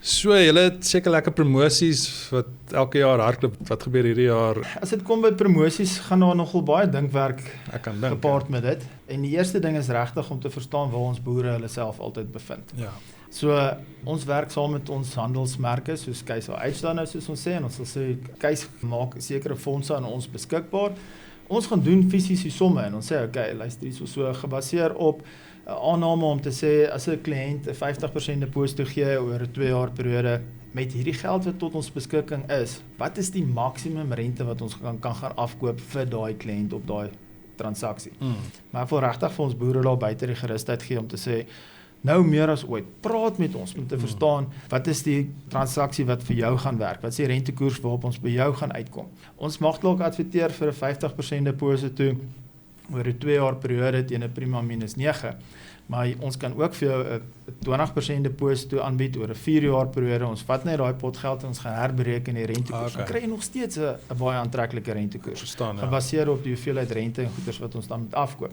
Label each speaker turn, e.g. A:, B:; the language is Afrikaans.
A: So, julle het seker lekker promosies wat elke jaar hardloop. Wat gebeur hierdie jaar?
B: As dit kom by promosies, gaan daar nogal baie dinkwerk
A: Ek kan dink.
B: gepaard met dit. En die eerste ding is regtig om te verstaan waar ons boere hulle self altyd bevind.
A: Ja.
B: So, ons werk saam met ons handelsmerke, soos Keis H nou soos ons sê, en ons sal sê, Keis maak sekere fondse aan ons beskikbaar. Ons gaan doen fisies die somme, en ons sê, okay, luister hier, so gebaseer op aanname om te sê, as 'n kliënt 'n 50% deposito gee oor 'n 2 jaar periode, met hierdie geld wat tot ons beskikking is, wat is die maksimum rente wat ons kan gaan afkoop vir daai kliënt op daai transaksie? Maar ek wil regtig vir ons boere daar buite die gerusheid gee om te sê, nou meer as ooit, praat met ons om te verstaan, wat is die transaksie wat vir jou gaan werk, wat is die rentekoers waarop ons by jou gaan uitkom. Ons mag dalk adverteer vir 'n 50% deposito oor 'n 2 jaar periode teen 'n prima -9, maar ons kan ook vir jou 'n 20% deposito aanbied oor 'n 4 jaar periode. Ons vat net daai potgeld en ons gaan herbereken die rentekoers. Dan kry jy nog steeds 'n baie aantreklike rentekoers,
A: Verstaan, ja.
B: gebaseer op die hoeveelheid rente en goederes wat ons dan moet afkoop.